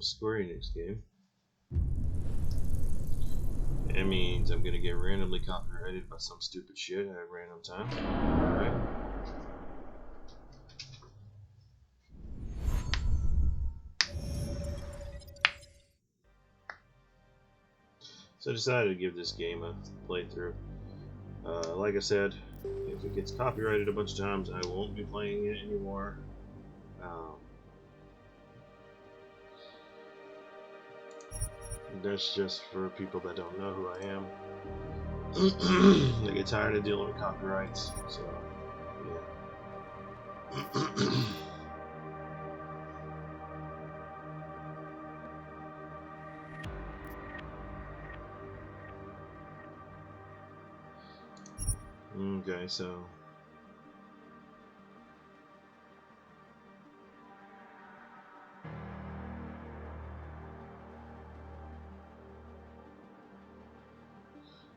Square Enix game. That means I'm gonna get randomly copyrighted by some stupid shit at a random time. Alright. So I decided to give this game a playthrough. Like I said, if it gets copyrighted a bunch of times, I won't be playing it anymore. That's just for people that don't know who I am. They get tired of dealing with copyrights, so yeah. Okay, so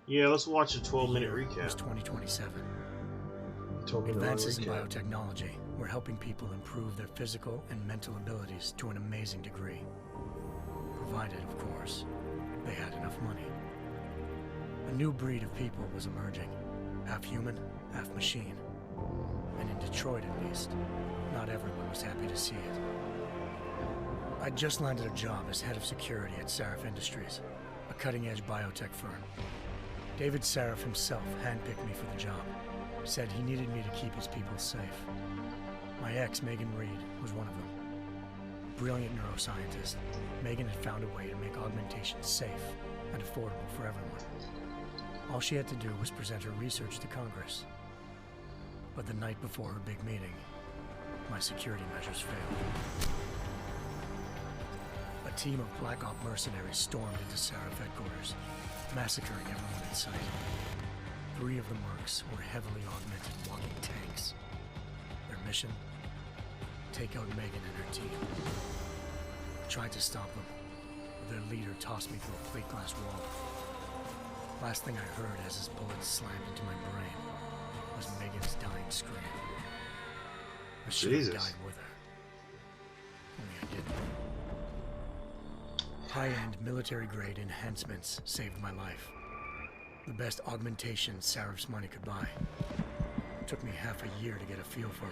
yeah, let's watch a 12-minute recap. It's 2027. 12-minute Advances in recap. biotechnology were helping people improve their physical and mental abilities to an amazing degree. Provided, of course, they had enough money. A new breed of people was emerging. Half human, half machine. And in Detroit, at least, not everyone was happy to see it. I'd just landed a job as head of security at Sarif Industries, a cutting-edge biotech firm. David Sarif himself handpicked me for the job. Said he needed me to keep his people safe. My ex, Megan Reed, was one of them. Brilliant neuroscientist, Megan had found a way to make augmentation safe and affordable for everyone. All she had to do was present her research to Congress. But the night before her big meeting, my security measures failed. A team of Black Op mercenaries stormed into Sarif headquarters, massacring everyone in sight. 3 of the mercs were heavily augmented walking tanks. Their mission? Take out Megan and her team. I tried to stop them, but their leader tossed me through a plate glass wall. Last thing I heard as his bullets slammed into my brain was Megan's dying scream. I should have died with her. Only I didn't. High-end military-grade enhancements saved my life. The best augmentation Sarif's money could buy. It took me half a year to get a feel for her.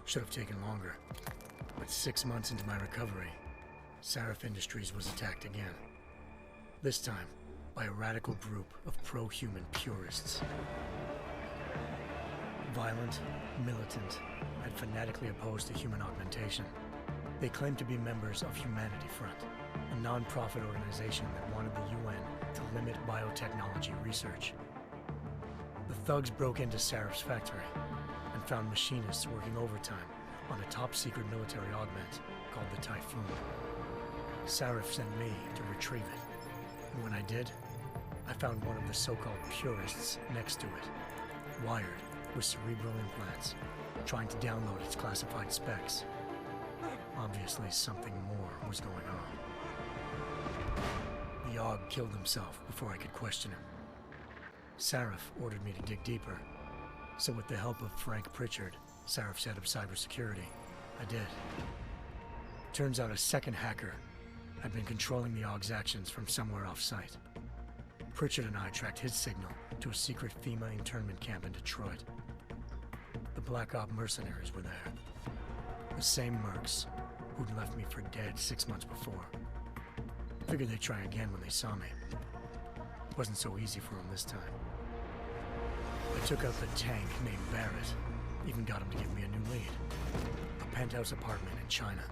Should have taken longer. But 6 months into my recovery, Sarif Industries was attacked again. This time, by a radical group of pro-human purists. Violent, militant, and fanatically opposed to human augmentation. They claimed to be members of Humanity Front, a non-profit organization that wanted the UN to limit biotechnology research. The thugs broke into Sarif's factory and found machinists working overtime on a top-secret military augment called the Typhoon. Sarif sent me to retrieve it, and when I did, I found one of the so-called purists next to it, wired with cerebral implants, trying to download its classified specs. Obviously, something more was going on. The AUG killed himself before I could question him. Sarif ordered me to dig deeper, so with the help of Frank Pritchard, Sarif's head of cybersecurity, I did. Turns out a second hacker had been controlling the AUG's actions from somewhere off-site. Pritchard and I tracked his signal to a secret FEMA internment camp in Detroit. The Black Op mercenaries were there. The same mercs who'd left me for dead 6 months before. Figured they'd try again when they saw me. Wasn't so easy for them this time. I took out the tank named Barrett. Even got him to give me a new lead. A penthouse apartment in China.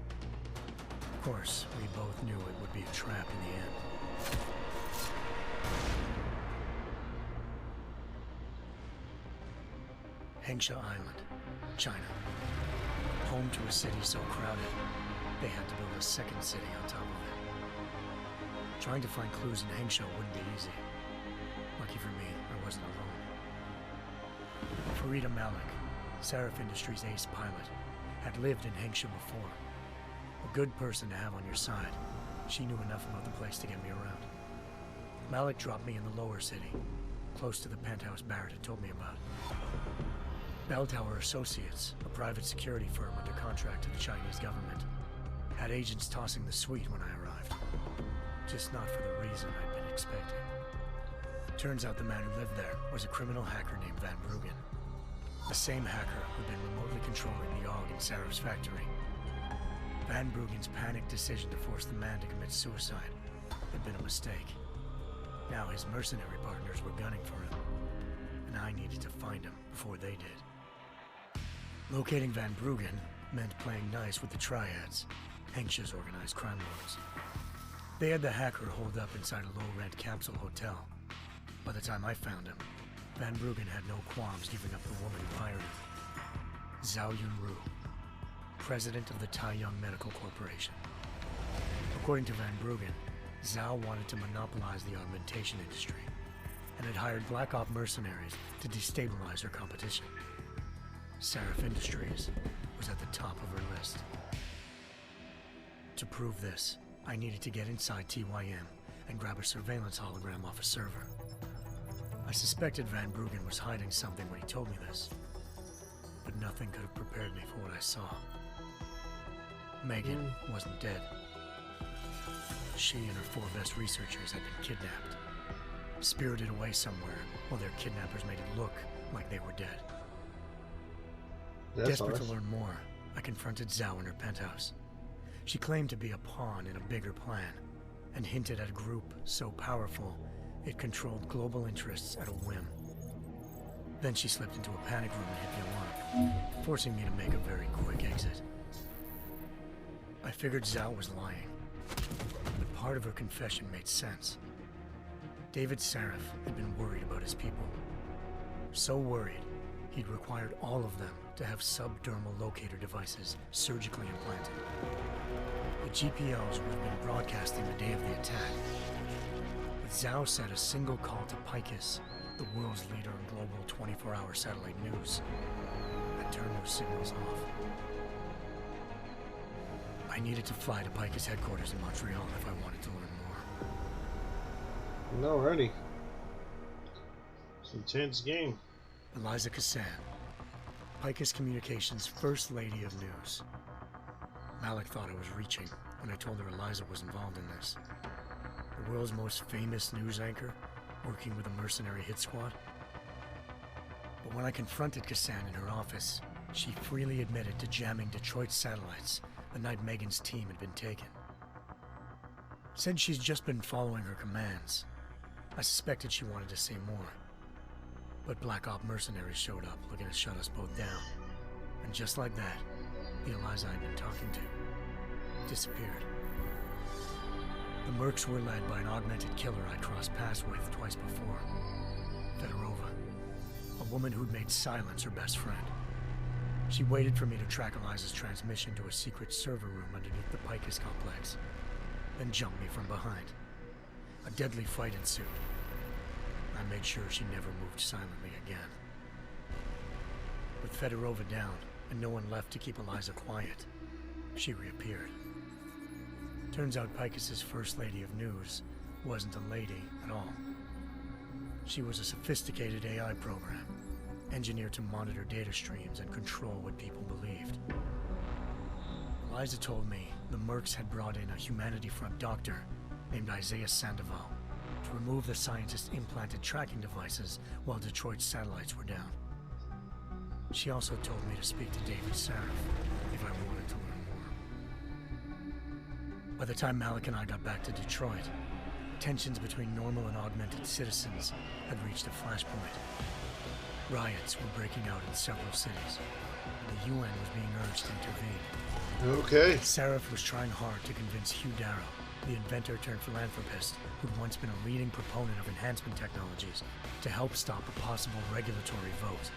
Of course, we both knew it would be a trap in the end. Hengsha Island, China. Home to a city so crowded, they had to build a second city on top of it. Trying to find clues in Hengsha wouldn't be easy. Lucky for me, I wasn't alone. Farida Malik, Sarif Industries' ace pilot, had lived in Hengsha before. A good person to have on your side. She knew enough about the place to get me around. Malik dropped me in the lower city, close to the penthouse Barrett had told me about. Bell Tower Associates, a private security firm under contract to the Chinese government. had agents tossing the suite when I arrived. Just not for the reason I'd been expecting. Turns out the man who lived there was a criminal hacker named Van Bruggen. The same hacker who'd been remotely controlling the AUG in Sarah's factory. Van Bruggen's panicked decision to force the man to commit suicide had been a mistake. Now his mercenary partners were gunning for him, and I needed to find him before they did. Locating Van Bruggen meant playing nice with the Triads, Hengsha's organized crime lords. They had the hacker holed up inside a low-rent capsule hotel. By the time I found him, Van Bruggen had no qualms giving up the woman who hired him. Zhao Yunru, president of the Taiyang Medical Corporation. According to Van Bruggen, Zhao wanted to monopolize the augmentation industry and had hired Black Op mercenaries to destabilize her competition. Seraph Industries was at the top of her list. To prove this, I needed to get inside TYM and grab a surveillance hologram off a server. I suspected Van Bruggen was hiding something when he told me this, but nothing could have prepared me for what I saw. Megan wasn't dead. She and her 4 best researchers had been kidnapped, spirited away somewhere while their kidnappers made it look like they were dead. Desperate to learn more, I confronted Zhao in her penthouse. She claimed to be a pawn in a bigger plan, and hinted at a group so powerful it controlled global interests at a whim. Then she slipped into a panic room and hit the alarm, forcing me to make a very quick exit. I figured Zhao was lying, but part of her confession made sense. David Saraf had been worried about his people. So worried, he'd required all of them to have subdermal locator devices surgically implanted. The GPOs would have been broadcasting the day of the attack. But Zhao said a single call to Picus, the world's leader in global 24-hour satellite news, had turned those signals off. I needed to fly to Picus headquarters in Montreal if I wanted to learn more. Alrighty. It's an intense game. Eliza Cassan, Picus Communications' First Lady of News. Malik thought I was reaching when I told her Eliza was involved in this. The world's most famous news anchor, working with a mercenary hit squad. But when I confronted Cassan in her office, she freely admitted to jamming Detroit's satellites the night Megan's team had been taken. Said she's just been following her commands. I suspected she wanted to say more. But Black Op mercenaries showed up looking to shut us both down. And just like that, the Eliza I'd been talking to disappeared. The Mercs were led by an augmented killer I'd crossed paths with twice before. Fedorova, a woman who'd made silence her best friend. She waited for me to track Eliza's transmission to a secret server room underneath the Picus complex, then jumped me from behind. A deadly fight ensued. I made sure she never moved silently again. With Fedorova down, and no one left to keep Eliza quiet, she reappeared. Turns out Picus's First Lady of News wasn't a lady at all. She was a sophisticated AI program, engineered to monitor data streams and control what people believed. Eliza told me the Mercs had brought in a Humanity Front doctor named Isaiah Sandoval to remove the scientist's implanted tracking devices while Detroit's satellites were down. She also told me to speak to David Saraf if I wanted to learn more. By the time Malik and I got back to Detroit, tensions between normal and augmented citizens had reached a flashpoint. Riots were breaking out in several cities, and the UN was being urged to intervene. Okay. Saraf was trying hard to convince Hugh Darrow, the inventor-turned-philanthropist who'd once been a leading proponent of enhancement technologies, to help stop a possible regulatory vote.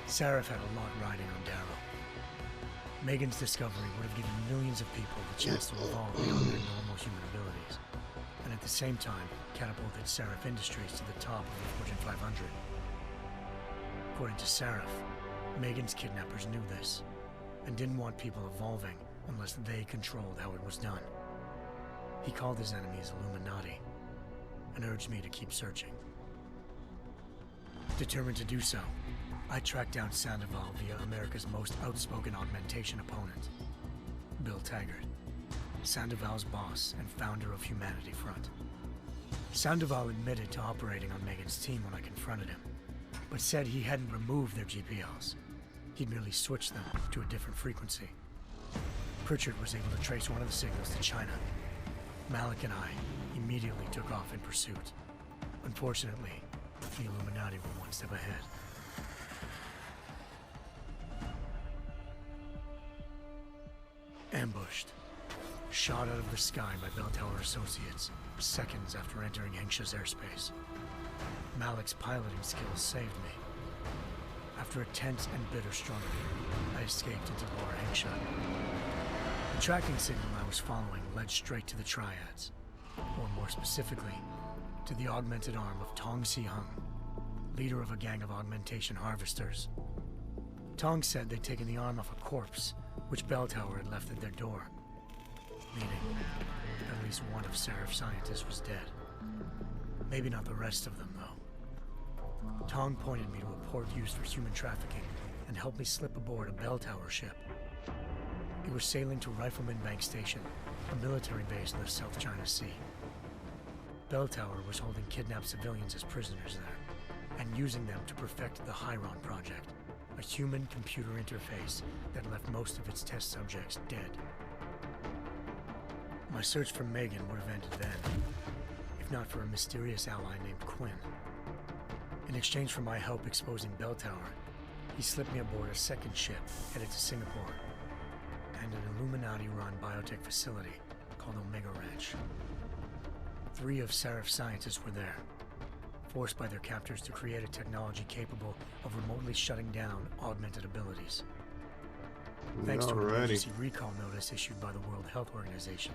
Saraf had a lot riding on Darrow. Megan's discovery would have given millions of people the chance to evolve beyond their normal human abilities, and at the same time catapulted Saraf Industries to the top of the Fortune 500. According to Saraf, Megan's kidnappers knew this, and didn't want people evolving unless they controlled how it was done. He called his enemies Illuminati, and urged me to keep searching. Determined to do so, I tracked down Sandoval via America's most outspoken augmentation opponent, Bill Taggart, Sandoval's boss and founder of Humanity Front. Sandoval admitted to operating on Megan's team when I confronted him, but said he hadn't removed their GPLs. He'd merely switched them to a different frequency. Pritchard was able to trace one of the signals to China. Malik and I immediately took off in pursuit. Unfortunately, the Illuminati were one step ahead. Ambushed. Shot out of the sky by Bell Tower Associates, seconds after entering Hengsha's airspace. Malik's piloting skills saved me. After a tense and bitter struggle, I escaped into Lower Hengsha. The tracking signal I was following led straight to the Triads, or more specifically, to the augmented arm of Tong Si-hung, leader of a gang of augmentation harvesters. Tong said they'd taken the arm off a corpse, which Bell Tower had left at their door, meaning at least one of Seraph's scientists was dead. Maybe not the rest of them, though. Tong pointed me to a port used for human trafficking and helped me slip aboard a Bell Tower ship. It was sailing to Rifleman Bank Station, a military base in the South China Sea. Bell Tower was holding kidnapped civilians as prisoners there, and using them to perfect the Hyron Project, a human-computer interface that left most of its test subjects dead. My search for Megan would have ended then, if not for a mysterious ally named Quinn. In exchange for my help exposing Bell Tower, he slipped me aboard a second ship headed to Singapore, and an Illuminati-run biotech facility called Omega Ranch. 3 of Seraph's scientists were there, forced by their captors to create a technology capable of remotely shutting down augmented abilities. Thanks to an emergency recall notice issued by the World Health Organization,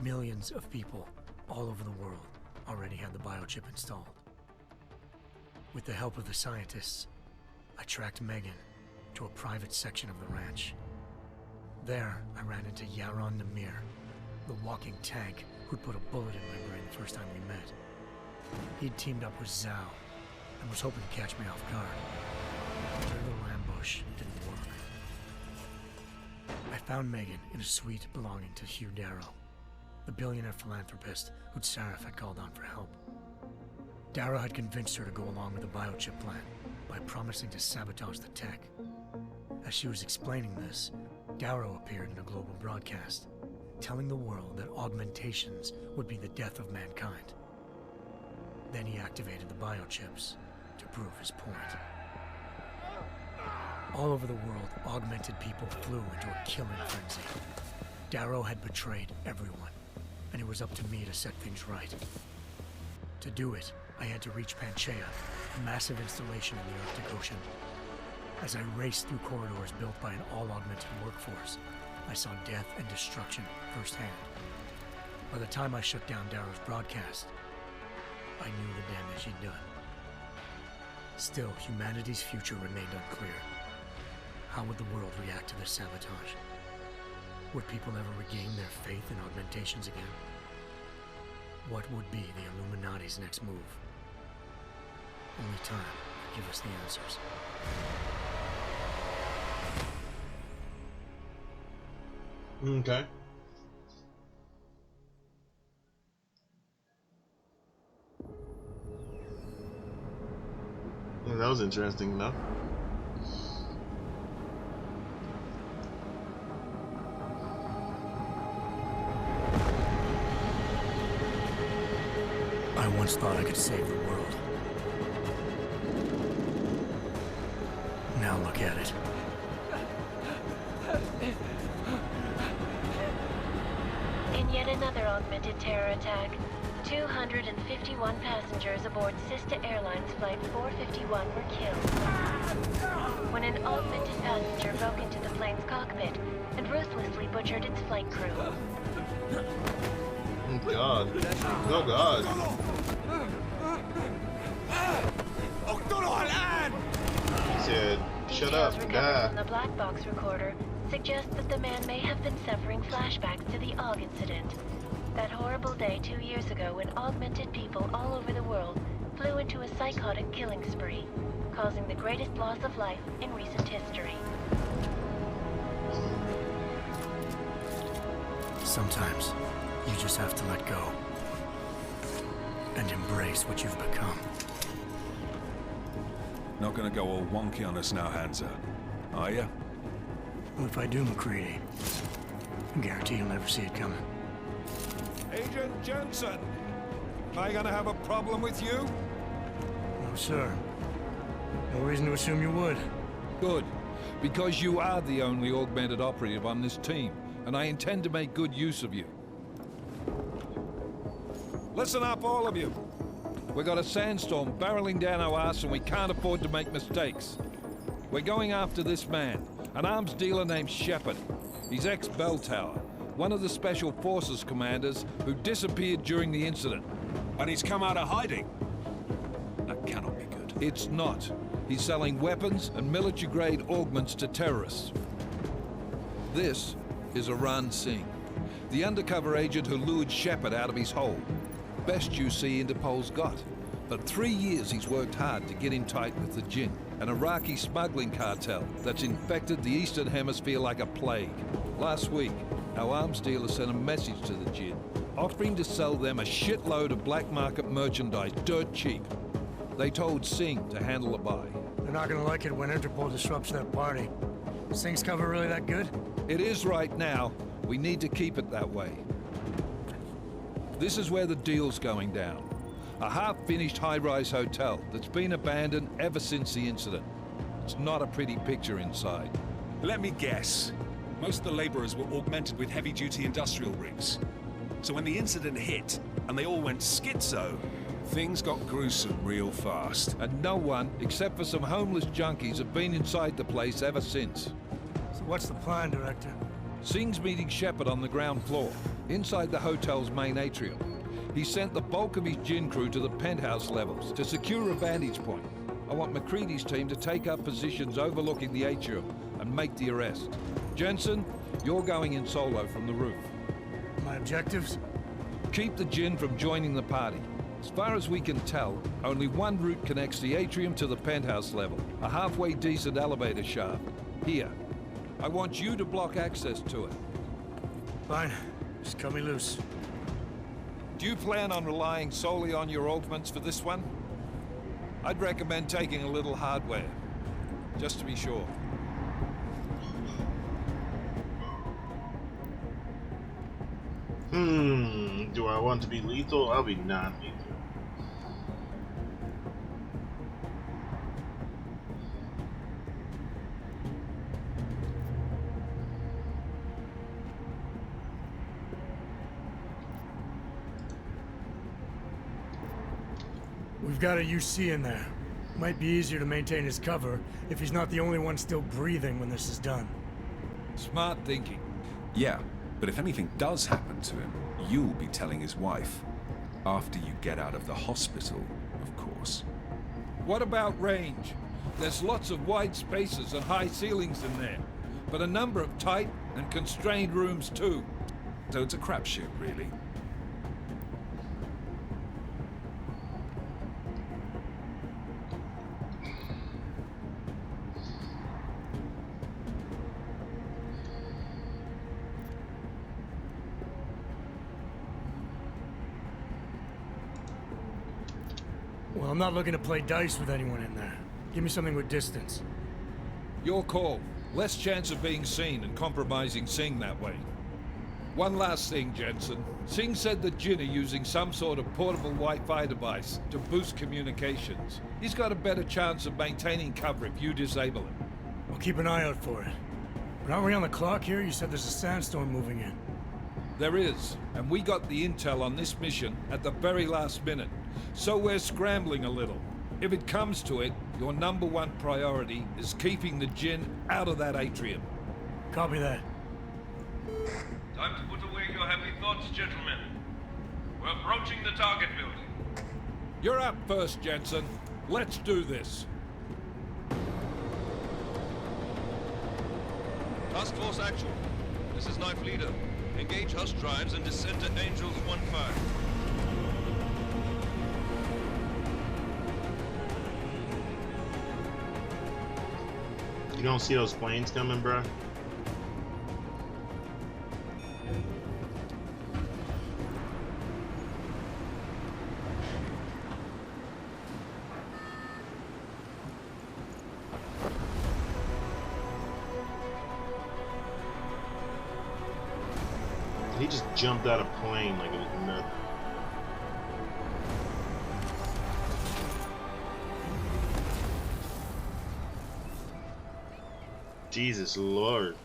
millions of people all over the world already had the biochip installed. With the help of the scientists, I tracked Megan to a private section of the ranch. There, I ran into Yaron Namir, the walking tank who'd put a bullet in my brain the first time we met. He'd teamed up with Zhao and was hoping to catch me off guard. Their little ambush didn't work. I found Megan in a suite belonging to Hugh Darrow, the billionaire philanthropist who'd Seraph had called on for help. Darrow had convinced her to go along with the biochip plan by promising to sabotage the tech. As she was explaining this, Darrow appeared in a global broadcast, telling the world that augmentations would be the death of mankind. Then he activated the biochips to prove his point. All over the world, augmented people flew into a killing frenzy. Darrow had betrayed everyone, and it was up to me to set things right. To do it, I had to reach Panchaea, a massive installation in the Arctic Ocean. As I raced through corridors built by an all-augmented workforce, I saw death and destruction firsthand. By the time I shut down Darrow's broadcast, I knew the damage he'd done. Still, humanity's future remained unclear. How would the world react to this sabotage? Would people ever regain their faith in augmentations again? What would be the Illuminati's next move? Only time could give us the answers. Okay. Yeah, that was interesting enough. I once thought I could save the world. Now look at it. In yet another augmented terror attack, 251 passengers aboard Sister Airlines Flight 451 were killed when an augmented passenger broke into the plane's cockpit and ruthlessly butchered its flight crew. Oh God. Oh God. He said, shut up, Details recovered die. from the black box recorder suggest that the man may have been suffering flashbacks to the AUG incident. That horrible day 2 years ago when augmented people all over the world flew into a psychotic killing spree, causing the greatest loss of life in recent history. Sometimes you just have to let go and embrace what you've become. Not gonna go all wonky on us now, Hansa, are ya? Well, if I do, McCready, I guarantee you'll never see it coming. Agent Jensen! Am I gonna have a problem with you? No, sir. No reason to assume you would. Good. Because you are the only augmented operative on this team, and I intend to make good use of you. Listen up, all of you. We got a sandstorm barreling down our arse and we can't afford to make mistakes. We're going after this man, an arms dealer named Shepard. He's ex-Bell Tower, one of the Special Forces commanders who disappeared during the incident. And he's come out of hiding. That cannot be good. It's not. He's selling weapons and military-grade augments to terrorists. This is Aran Singh, the undercover agent who lured Shepard out of his hole. Best you see Interpol's got. For 3 years he's worked hard to get in tight with the Jinn, an Iraqi smuggling cartel that's infected the Eastern Hemisphere like a plague. Last week, our arms dealer sent a message to the Jinn, offering to sell them a shitload of black market merchandise dirt cheap. They told Singh to handle the buy. They're not gonna like it when Interpol disrupts their party. Singh's cover really that good? It is right now. We need to keep it that way. This is where the deal's going down. A half-finished high-rise hotel that's been abandoned ever since the incident. It's not a pretty picture inside. Let me guess. Most of the laborers were augmented with heavy-duty industrial rigs. So when the incident hit, and they all went schizo, things got gruesome real fast. And no one, except for some homeless junkies, have been inside the place ever since. So what's the plan, Director? Singh's meeting Shepard on the ground floor, inside the hotel's main atrium. He sent the bulk of his Jinn crew to the penthouse levels to secure a vantage point. I want McCready's team to take up positions overlooking the atrium and make the arrest. Jensen, you're going in solo from the roof. My objectives? Keep the Jinn from joining the party. As far as we can tell, only one route connects the atrium to the penthouse level, a halfway decent elevator shaft. Here. I want you to block access to it. Fine. Just cut me loose. Do you plan on relying solely on your augments for this one? I'd recommend taking a little hardware, just to be sure. Do I want to be lethal? I'll be non-lethal. We've got a UC in there. Might be easier to maintain his cover if he's not the only one still breathing when this is done. Smart thinking. Yeah, but if anything does happen to him, you'll be telling his wife. After you get out of the hospital, of course. What about range? There's lots of wide spaces and high ceilings in there, but a number of tight and constrained rooms too. So it's a crapshoot, really. Well, I'm not looking to play dice with anyone in there. Give me something with distance. Your call. Less chance of being seen and compromising Singh that way. One last thing, Jensen. Singh said that Jinn are using some sort of portable Wi-Fi device to boost communications. He's got a better chance of maintaining cover if you disable it. I'll keep an eye out for it. But aren't we on the clock here? You said there's a sandstorm moving in. There is, and we got the intel on this mission at the very last minute. So we're scrambling a little. If it comes to it, your #1 priority is keeping the Jinn out of that atrium. Copy that. Time to put away your happy thoughts, gentlemen. We're approaching the target building. You're up first, Jensen. Let's do this. Task Force Actual. This is Knife Leader. Engage Hush drives and descend to Angels 1-5. You don't see those planes coming, bruh? jumped out of plane like it was nothing. Jesus Lord.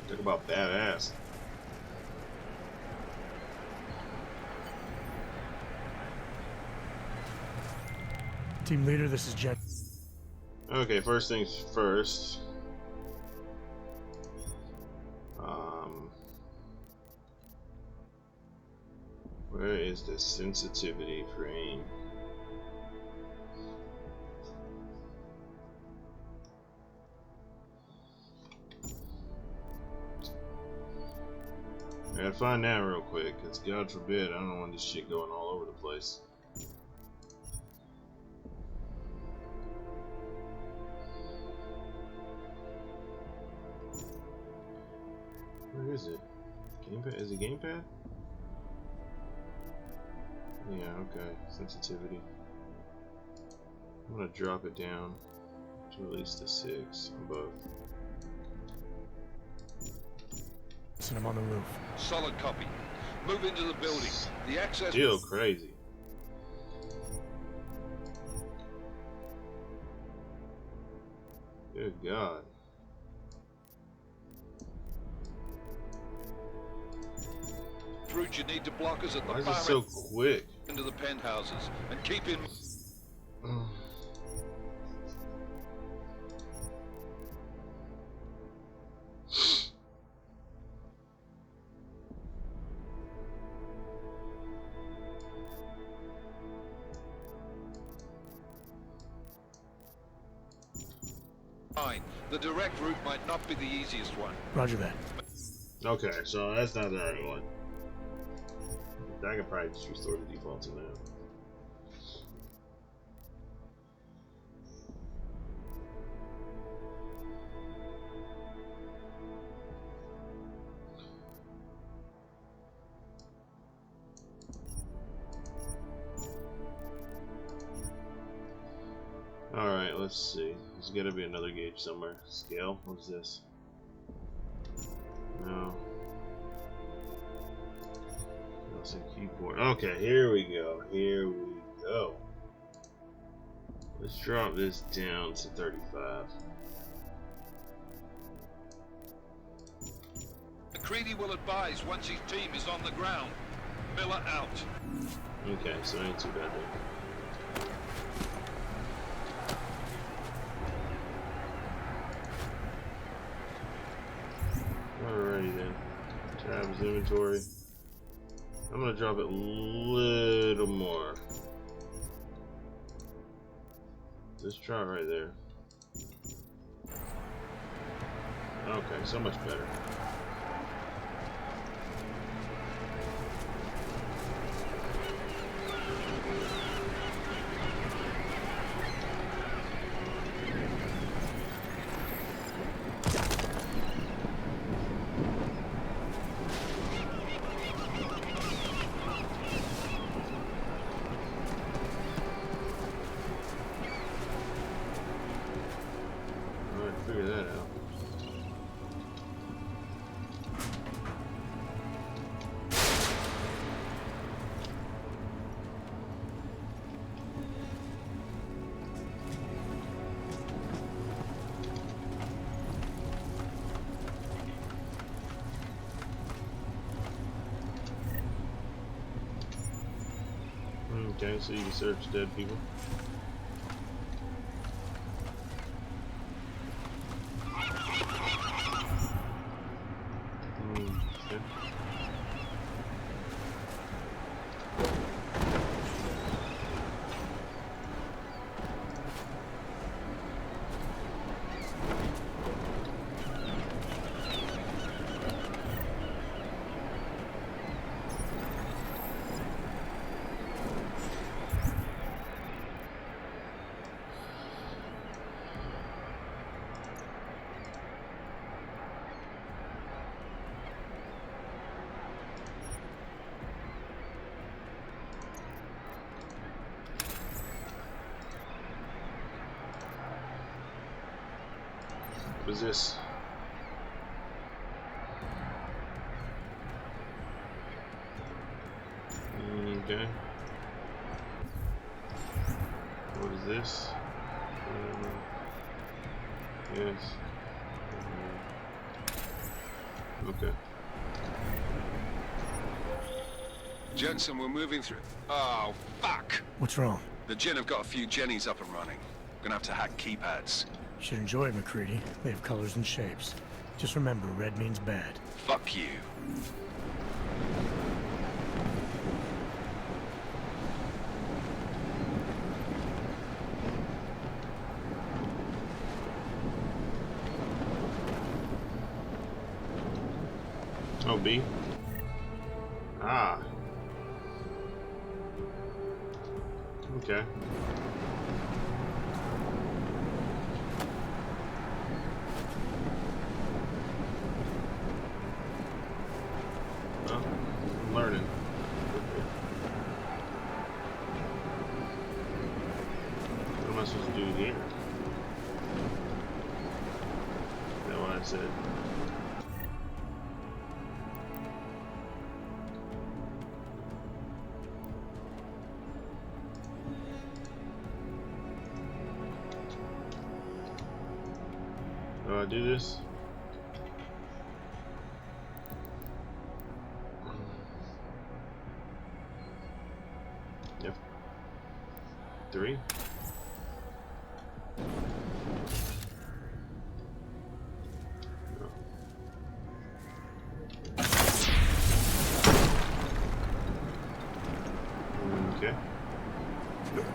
Talk about badass. Team leader, this is Jet. Okay, first things first. Where is the sensitivity for aim? I gotta find that real quick, because God forbid I don't want this shit going all over the place. Where is it? Gamepad? Is it gamepad? Yeah, okay. Sensitivity. I'm gonna drop it down to at least a 6 on both. Listen, I'm on the roof. Solid copy. Move into the building. The access... Still crazy. Good God. Route you need to block us at the Why is far it so quick? end of the penthouses and keep in... Fine. The direct route might not be the easiest one. Roger that. Okay, so that's not the right one. I could probably just restore the defaults in that. Alright, let's see. There's gotta be another gauge somewhere. Scale? What's this? No. That's a keyboard. Okay, here we go. Here we go. Let's drop this down to 35. McCready will advise once his team is on the ground. Miller out. Okay, so ain't too bad there. Alrighty then. Tabs inventory. I'm gonna drop it a little more. Just try it right there. Okay, so much better. Figure that out. Okay, so you can search dead people. is this? Okay. What is this? Yes. Okay. Jensen, we're moving through. Oh, fuck! What's wrong? The Gen have got a few Jennies up and running. Gonna have to hack keypads. You should enjoy it, McCready. They have colors and shapes. Just remember, red means bad. Fuck you. Oh, B. Ah. Okay. Well, I'm learning. What am I supposed to do here? Is that what I said? Do I do this? Yep. 3. No. Okay. Okay.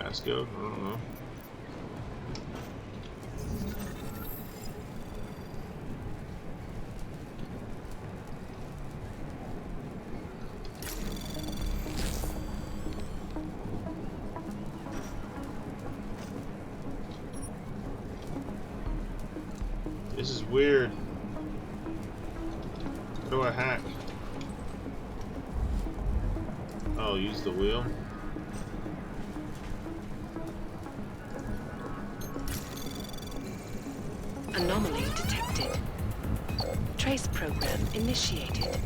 Let's go. I don't know. This is weird. How do I hack? Oh, use the wheel. Anomaly detected. Trace program initiated.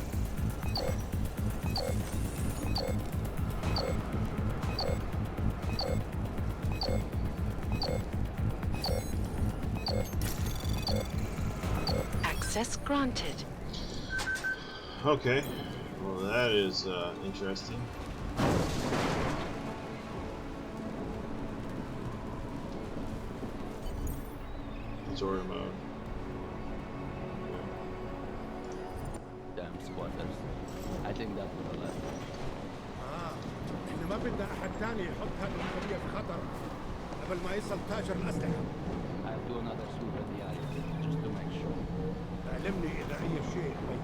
Access granted. Okay. Well, that is interesting. Tutorial mode. Damn squatters. I think that was a lot. احنا ما بدنا احد ثاني يحط هالمنطقة في خطر قبل ما يصل تاجر الأسلحة. I'll do another sweep at the alley, just to make sure. علمني إذا أي شيء بين.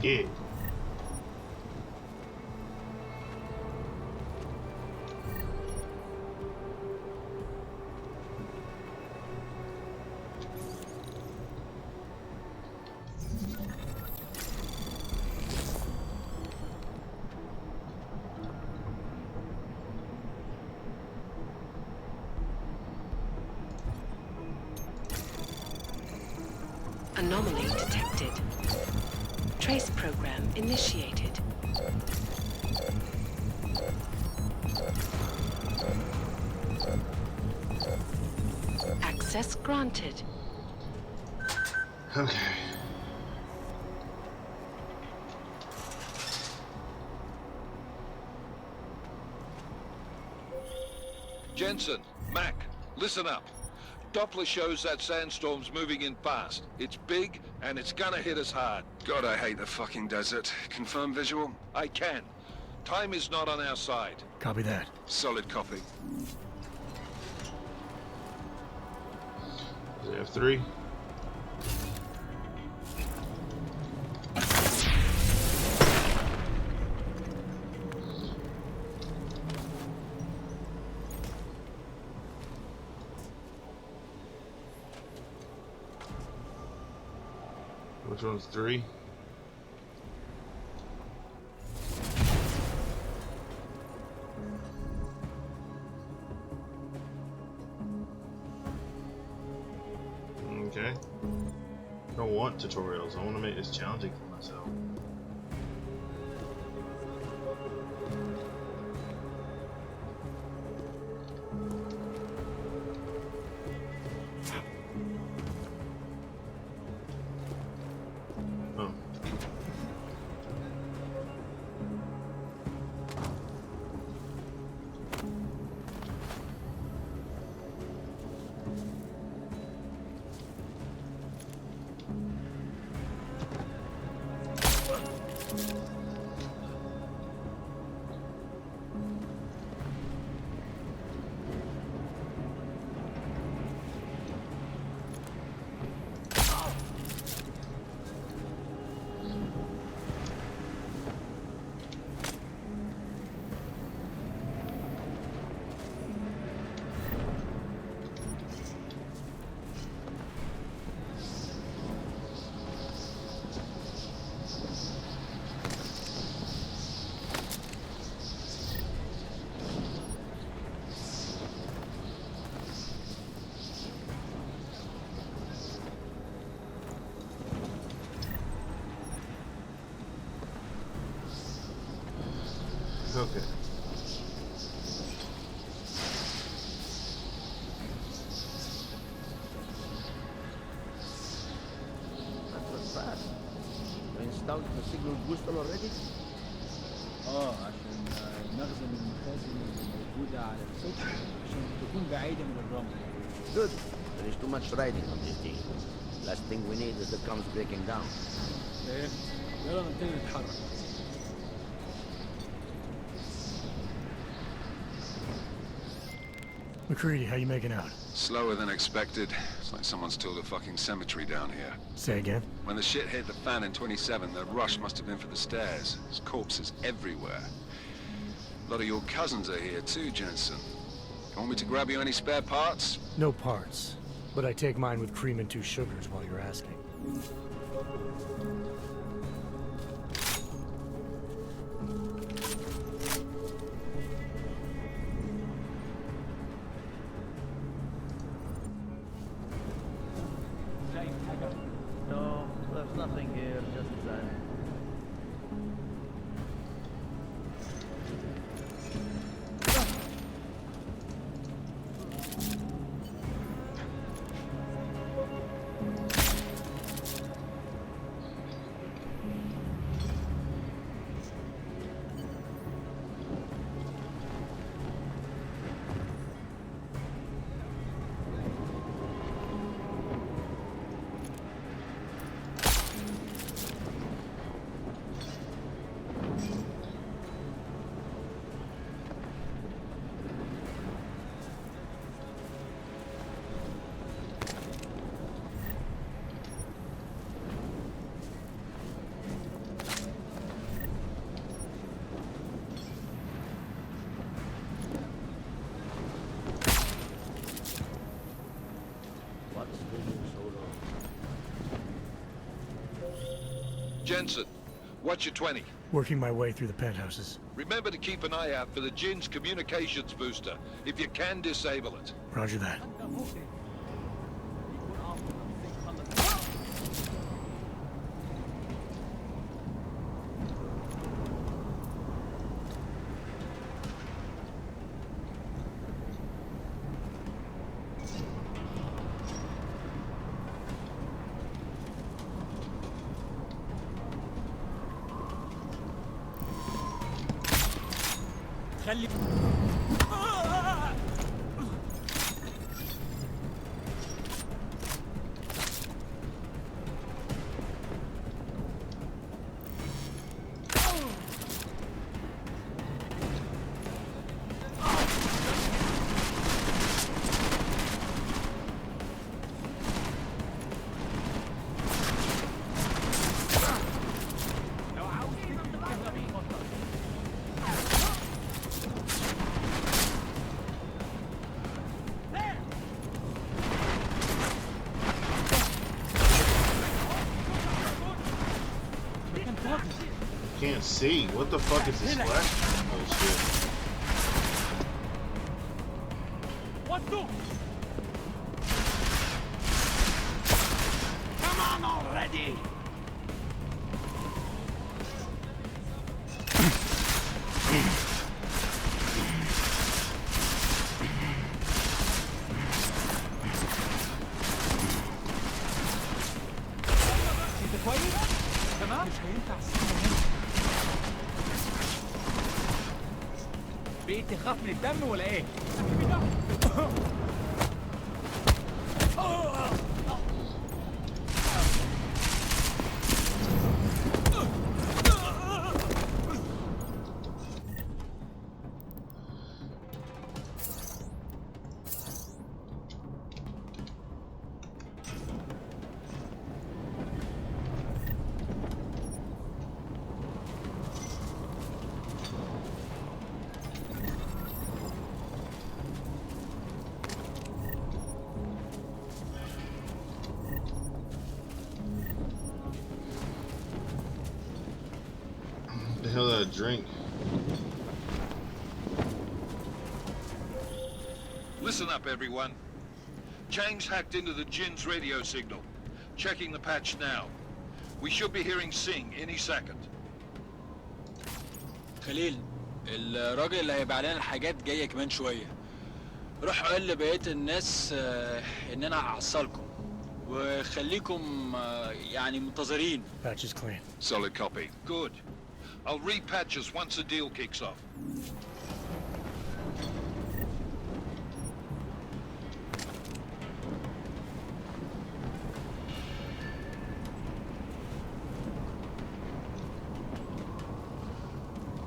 Yeah. Anomaly detected. Trace program initiated. Access granted. Okay. Jensen, Mac, listen up. Doppler shows that sandstorm's moving in fast. It's big, and it's gonna hit us hard. God, I hate the fucking desert. Confirm visual? I can. Time is not on our side. Copy that. Solid copy. Does it have 3? Which one's 3? Okay. I don't want tutorials. I want to make this challenging for myself. Oh. Okay. That was fast. You installed the signal booster already? عشان المخزن المخازن اللي موجودة على السطح عشان تكون بعيدة من الرمل. Good. There is too much riding on this thing. Last thing we need is the comms breaking down. ايه؟ يلا نبتدي نتحرك. McCready, how you making out? Slower than expected. It's like someone's tilled a fucking cemetery down here. Say again? When the shit hit the fan in 27, the rush must have been for the stairs. There's corpses everywhere. A lot of your cousins are here too, Jensen. You want me to grab you any spare parts? No parts. But I take mine with cream and 2 sugars while you're asking. No, there's nothing here, just sand. Jensen, what's your 20? Working my way through the penthouses. Remember to keep an eye out for the Jinn's communications booster, if you can disable it. Roger that. خلي Can't see. What the fuck is this flash? Oh shit. What do? Come on already! انت كويس؟ تمام؟ مش هينفع السنة هنا. بقيت تخاف من الدم ولا ايه؟ The hell did I drink? Listen up, everyone. Chang's hacked into the Jinn's radio signal. Checking the patch now. We should be hearing Singh any second. خليل، الراجل اللي هيبقى علينا الحاجات جاية كمان شوية. روح قول لبقية الناس إن أنا هعصلكم. وخليكم يعني منتظرين. Patch is clean. Solid copy. Good. I'll repatch us once the deal kicks off.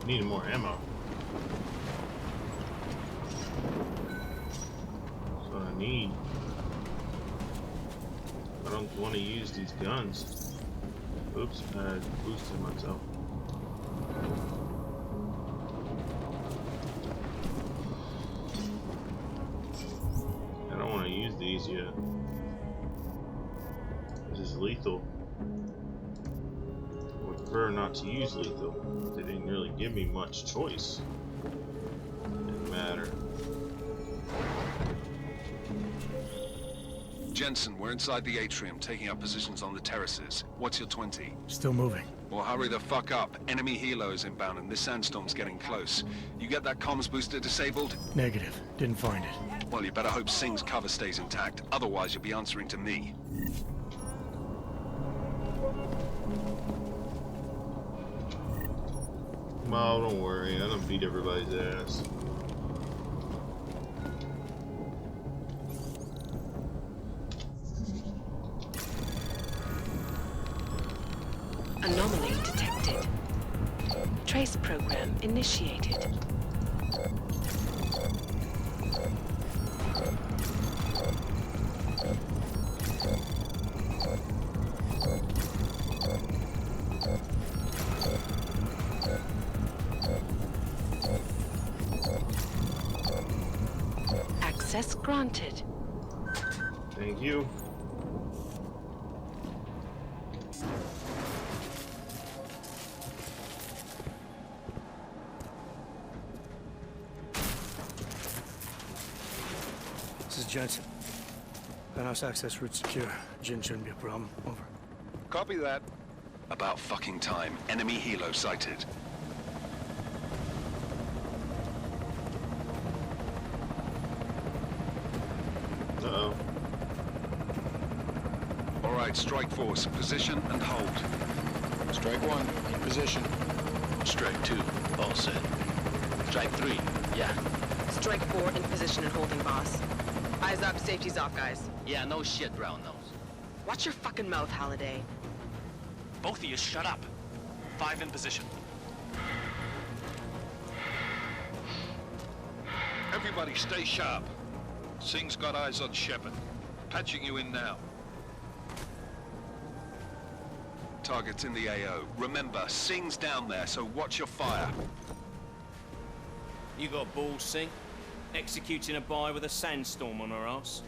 Need more ammo. That's what I need. I don't want to use these guns. Oops, I boosted myself. I don't want to use these yet. This is lethal. I would prefer not to use lethal. They didn't really give me much choice. Didn't matter. Jensen, we're inside the atrium, taking up positions on the terraces. What's your 20? Still moving. Well, hurry the fuck up. Enemy helo is inbound and this sandstorm's getting close. You get that comms booster disabled? Negative. Didn't find it. Well, you better hope Singh's cover stays intact. Otherwise, you'll be answering to me. Oh, don't worry. I done beat everybody's ass. Anomaly detected. Trace program initiated. Access granted. Thank you. Jensen. Penthouse access route secure. Jin shouldn't be a problem. Over. Copy that. About fucking time. Enemy helo sighted. Uh-oh. All right, strike force. Position and hold. Strike 1, in position. Strike 2, all set. Strike 3, yeah. Strike 4, in position and holding, boss. Eyes up, safety's off, guys. Yeah, no shit, brown nose. Watch your fucking mouth, Halliday. Both of you shut up. 5 in position. Everybody stay sharp. Singh's got eyes on Shepard. Patching you in now. Target's in the AO. Remember, Singh's down there, so watch your fire. You got balls, Singh? Executing a buy with a sandstorm on our ass?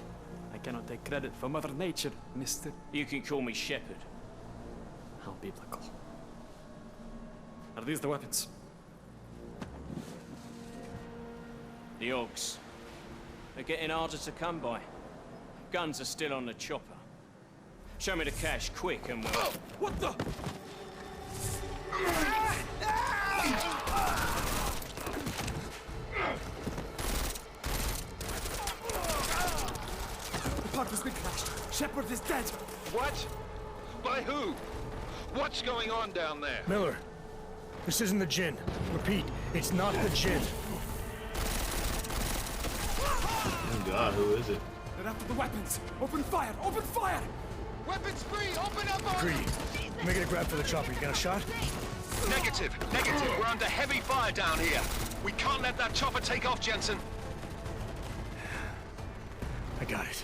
I cannot take credit for Mother Nature, mister. You can call me Shepard. How biblical. Are these the weapons? The Ogs. They're getting harder to come by. Guns are still on the chopper. Show me the cash, quick, and we'll... Oh, what the? The part has been crashed. Shepard is dead. What? By who? What's going on down there? Miller, this isn't the Jinn. Repeat, it's not the Jinn. Oh God, who is it? They're after the weapons. Open fire! Open fire! Weapons free! Open up on Greedy. Make it a grab for the chopper. You got a shot? Negative. Negative. We're under heavy fire down here. We can't let that chopper take off, Jensen. I got it.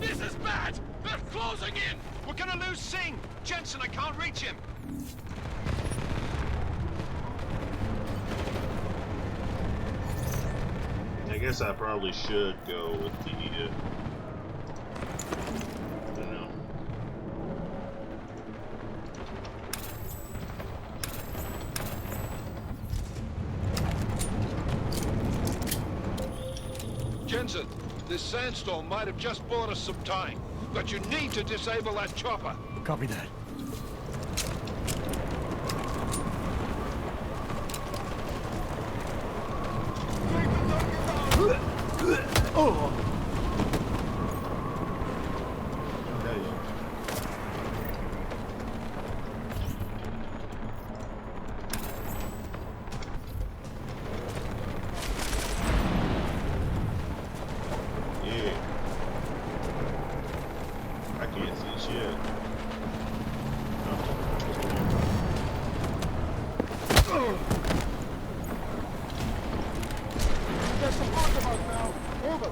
This is bad! They're closing in! We're gonna lose Singh! Jensen, I can't reach him! I guess I probably should go with the, I don't know. Jensen, this sandstorm might have just bought us some time, but you need to disable that chopper. Copy that. Oh! Yeah. I can't see shit. Oh. There's some archivist now. Over.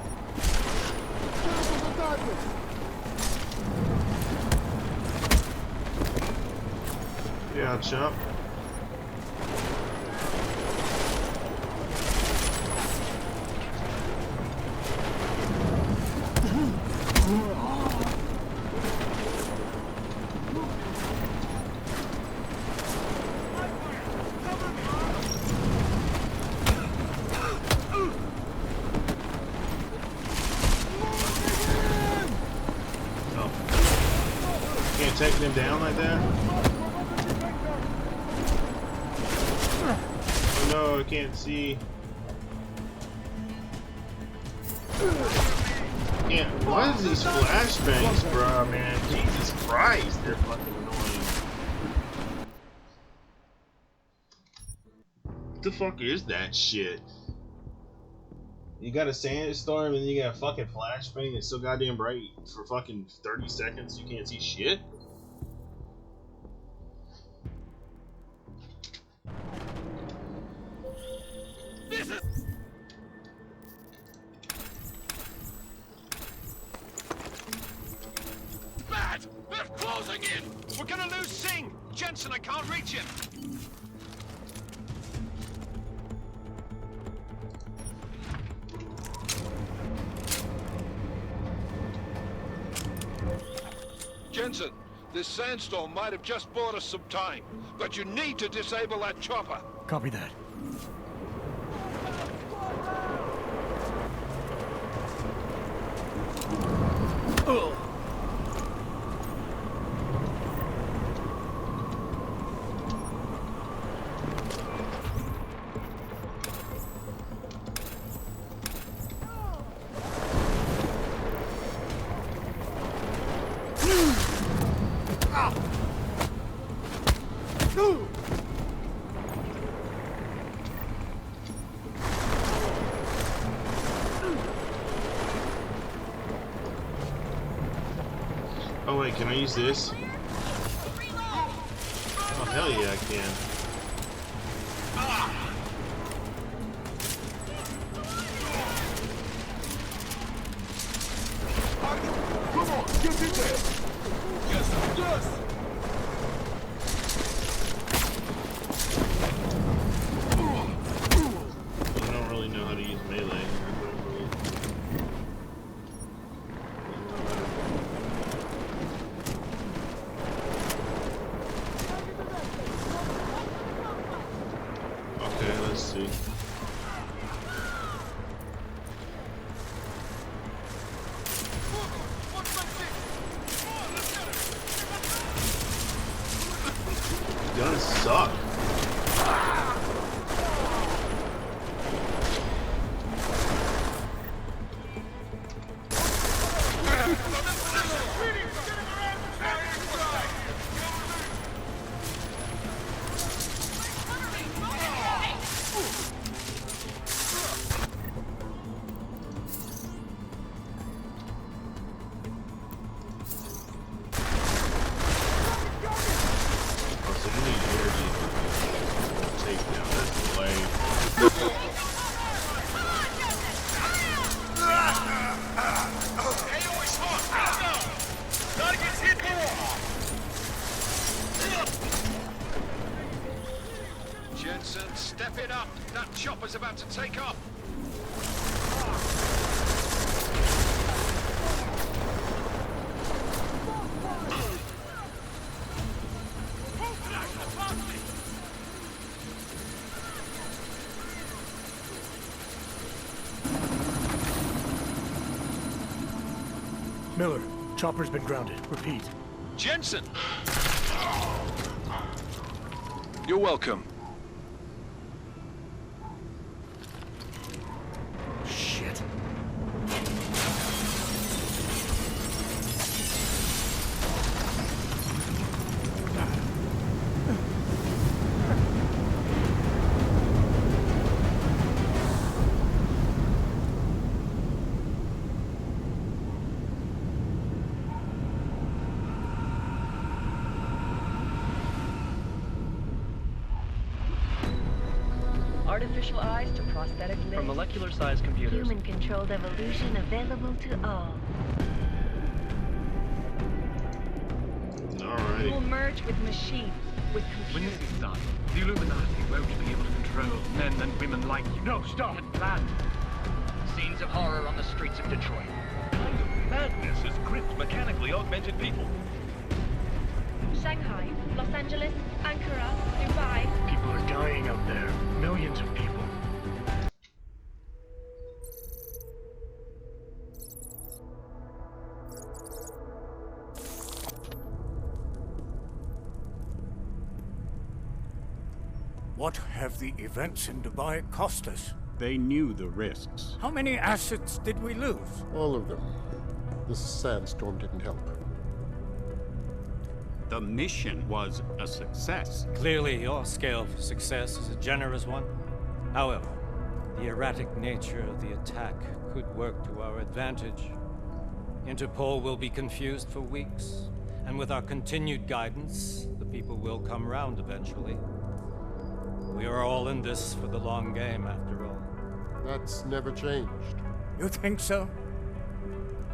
Yeah, chump. Taking him down like that? Oh no, I can't see. Yeah, why is these flashbangs, bro, man? Jesus Christ, they're fucking annoying. What the fuck is that shit? You got a sandstorm and then you got a fucking flashbang that's so goddamn bright for fucking 30 seconds you can't see shit? Bad! They're closing in! We're gonna lose Singh! Jensen, I can't reach him! Jensen, this sandstorm might have just bought us some time, but you need to disable that chopper. Copy that. Oh wait, can I use this? Oh hell yeah, I can. Come on, get in there! Yes, yes! I don't really know how to use melee. Okay, let's see. Guns suck. Jensen, step it up. That chopper's about to take off. Miller, chopper's been grounded. Repeat. Jensen! You're welcome. Shit. Artificial eyes to prosthetic limbs. From molecular-sized computers. Human-controlled evolution available to all. Alrighty. You will merge with machines, with When computers. this is done, the Illuminati won't be able to control men and women like you. No, stop! And plan. Scenes of horror on the streets of Detroit. Kind of madness has gripped mechanically augmented people. Shanghai, Los Angeles, Ankara, Dubai. People are dying out there. Millions of people. What have the events in Dubai cost us? They knew the risks. How many assets did we lose? All of them. The sandstorm didn't help. The mission was a success. Clearly, your scale for success is a generous one. However, the erratic nature of the attack could work to our advantage. Interpol will be confused for weeks, and with our continued guidance, the people will come round eventually. We are all in this for the long game, after all. That's never changed. You think so?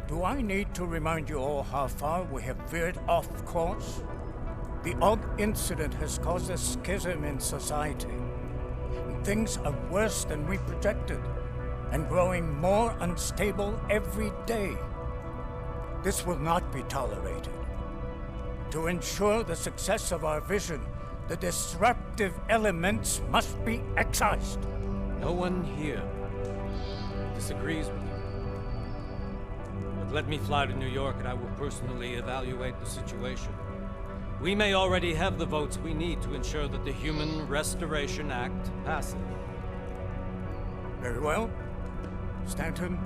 Do I need to remind you all how far we have veered off course? The odd incident has caused a schism in society. Things are worse than we projected, and growing more unstable every day. This will not be tolerated. To ensure the success of our vision, the disruptive elements must be excised. No one here disagrees with you. But Let me fly to New York and I will personally evaluate the situation. We may already have the votes we need to ensure that the Human Restoration Act passes. Very well. Stanton,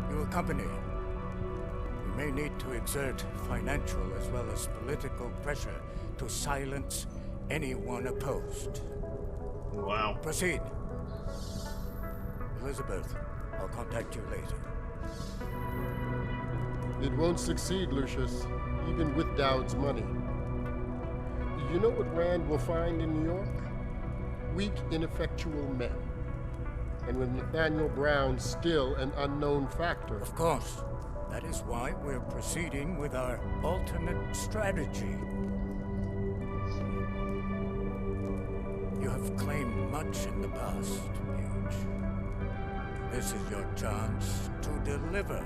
you accompany. We may need to exert financial as well as political pressure to silence anyone opposed. Wow. Proceed. Elizabeth, I'll contact you later. It won't succeed, Lucius, even with Dowd's money. You know what Rand will find in New York? Weak, ineffectual men. And with Nathaniel Brown still an unknown factor. Of course. That is why we're proceeding with our alternate strategy. You have claimed much in the past, Huge. This is your chance to deliver.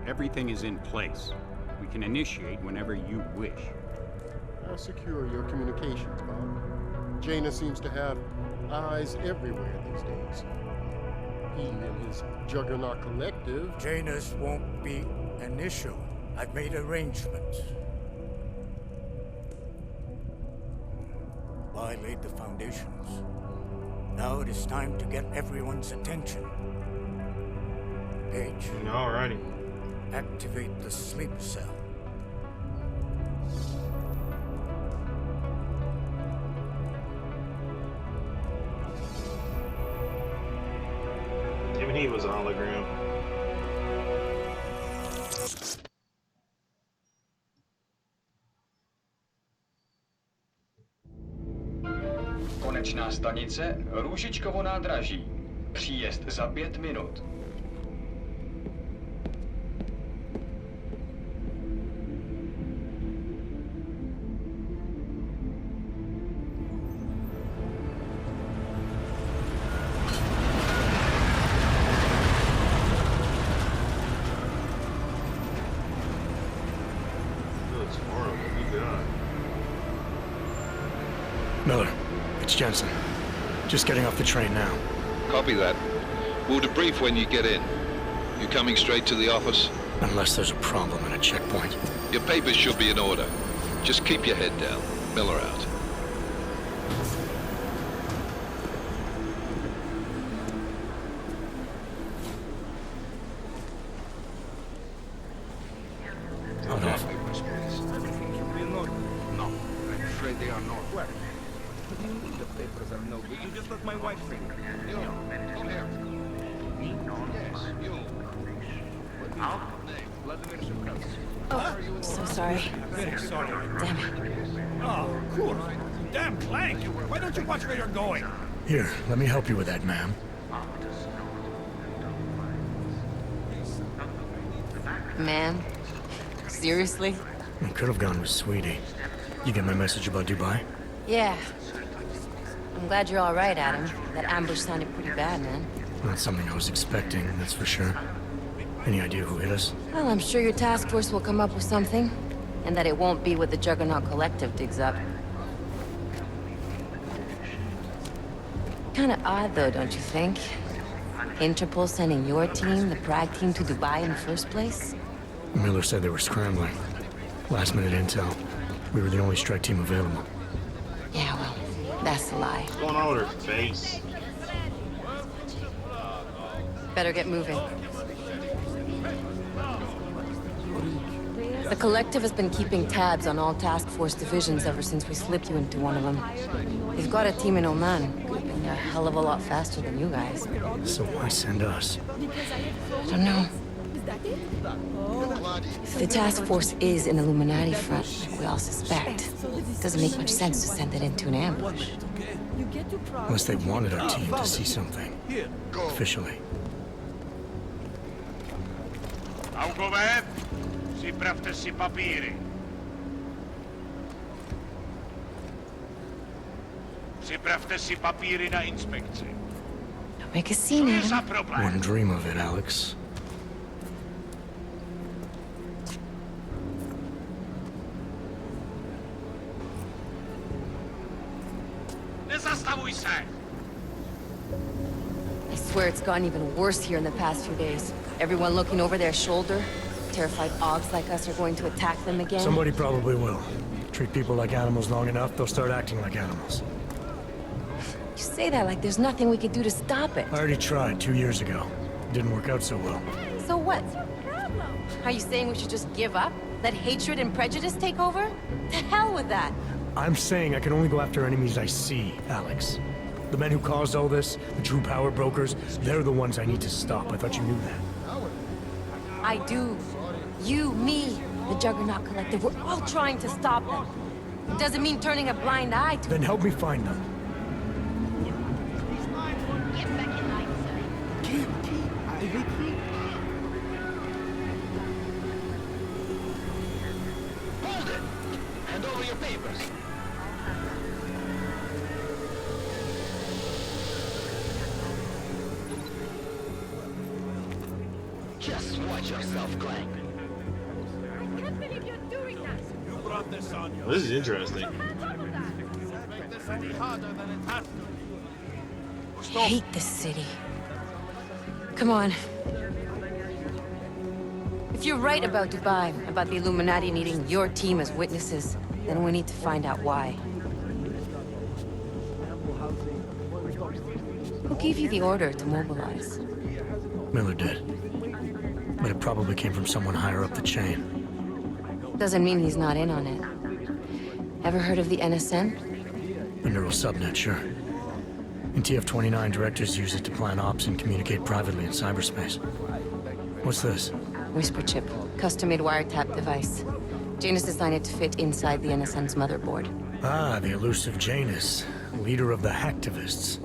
Everything is in place. We can initiate whenever you wish. I'll secure your communications, Bob. Jaina seems to have eyes everywhere these days. He and his Juggernaut Collective... Jaina's won't be an issue. I've made arrangements. I laid the foundations. Now it is time to get everyone's attention. Paige. Alrighty. Activate the sleep cell. Even he was a hologram. Konečná stanice Růžičkovo nádraží. Příjezd za 5 minut. Miller, it's Jensen. Just getting off the train now. Copy that. We'll debrief when you get in. You coming straight to the office? Unless there's a problem at a checkpoint. Your papers should be in order. Just keep your head down. Miller out. Hold off. No, I'm afraid they are not. Where? What do you mean the papers are no good? You just let my wife read. You, come here. Me? Yes, you. What is your name? Vladimir Shevkowski. Oh, so sorry. Very sorry. Damn it. Oh, cool. Damn blank. Why don't you watch where you're going? Here, let me help you with that, ma'am. Ma'am? Seriously? I could have gone with Sweetie. You get my message about Dubai? Yeah. I'm glad you're all right, Adam. That ambush sounded pretty bad, man. Not something I was expecting, that's for sure. Any idea who hit us? Well, I'm sure your task force will come up with something. And that it won't be what the Juggernaut Collective digs up. Kinda odd, though, don't you think? Interpol sending your team, the Prague team, to Dubai in the first place? Miller said they were scrambling. Last minute intel. We were the only strike team available. Yeah, well, that's a lie. What's going on with her face? Better get moving. The Collective has been keeping tabs on all task force divisions ever since we slipped you into one of them. They've got a team in Oman, and they're a hell of a lot faster than you guys. So why send us? I don't know. If the task force is an Illuminati front, like we all suspect, it doesn't make much sense to send it into an ambush. Unless they wanted our team to see something. Officially. Augoved, připravte si papíry. Připravte si papíry na inspekci. Don't make a scene, Adam. Wouldn't dream of it, Alex. Nezastavuj se! I swear it's gotten even worse here in the past few days. Everyone looking over their shoulder, terrified Augs like us are going to attack them again? Somebody probably will. Treat people like animals long enough, they'll start acting like animals. You say that like there's nothing we could do to stop it. I already tried 2 years ago. It didn't work out so well. So what? Are you saying we should just give up? Let hatred and prejudice take over? To hell with that! I'm saying I can only go after enemies I see, Alex. The men who caused all this, the true power brokers, they're the ones I need to stop. I thought you knew that. I do. You, me, the Juggernaut Collective, we're all trying to stop them. It doesn't mean turning a blind eye to... Then help me find them. Hold it! Hand over your papers. Just watch yourself, Clank. I can't believe you're doing that! You brought this on you. Well, this is interesting. Make this any harder than it has to. I hate this city. Come on. If you're right about Dubai, about the Illuminati needing your team as witnesses, then we need to find out why. Who gave you the order to mobilize? Miller did. But it probably came from someone higher up the chain. Doesn't mean he's not in on it. Ever heard of the NSN? The neural subnet, sure. In TF-29, directors use it to plan ops and communicate privately in cyberspace. What's this? Whisper chip. Custom-made wiretap device. Janus designed it to fit inside the NSN's motherboard. Ah, the elusive Janus. Leader of the hacktivists.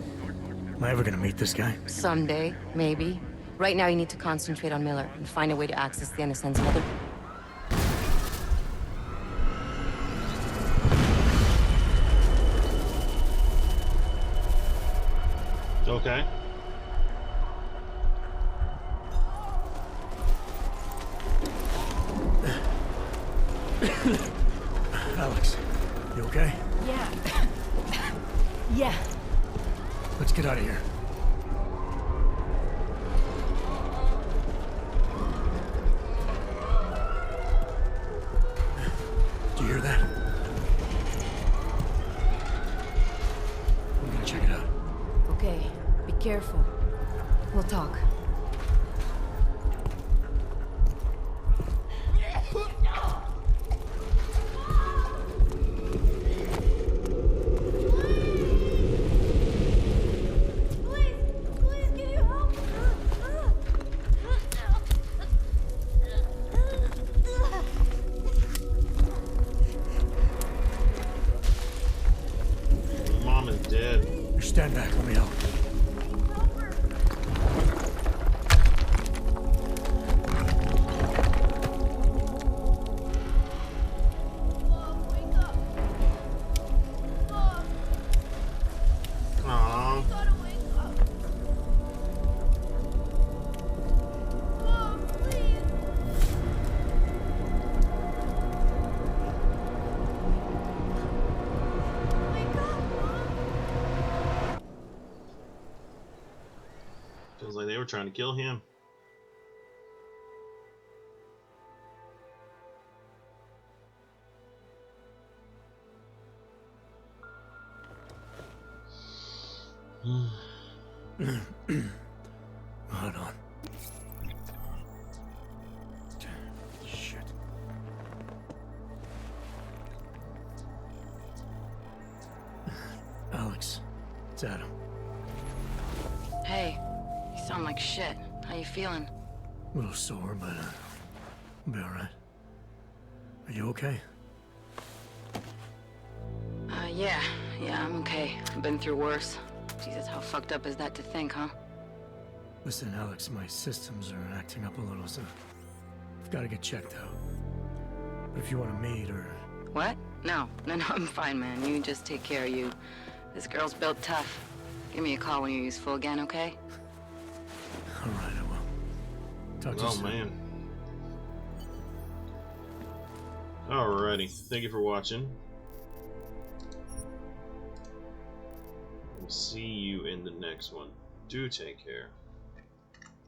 Am I ever gonna meet this guy? Someday, maybe. Right now you need to concentrate on Miller and find a way to access the NSN's mother... Okay. Alex, you okay? Yeah. Yeah. Let's get out of here. Do you hear that? I'm gonna check it out. Okay, be careful. We'll talk. Mom is dead. You stand back, let me help. Aww. Feels like they were trying to kill him. Hold on. Shit. Alex, it's Adam. Hey, you sound like shit. How you feeling? A little sore, but I'll be alright. Are you okay? Yeah, I'm okay. I've been through worse. Jesus, how fucked up is that to think, huh? Listen, Alex, my systems are acting up a little, so I've got to get checked out. But if you want to meet or... What? No, I'm fine, man. You just take care of you. This girl's built tough. Give me a call when you're useful again, okay? Alright, I will. Talk to you Oh soon. man. Alrighty. Thank you for watching. We'll see you in the next one. Do take care.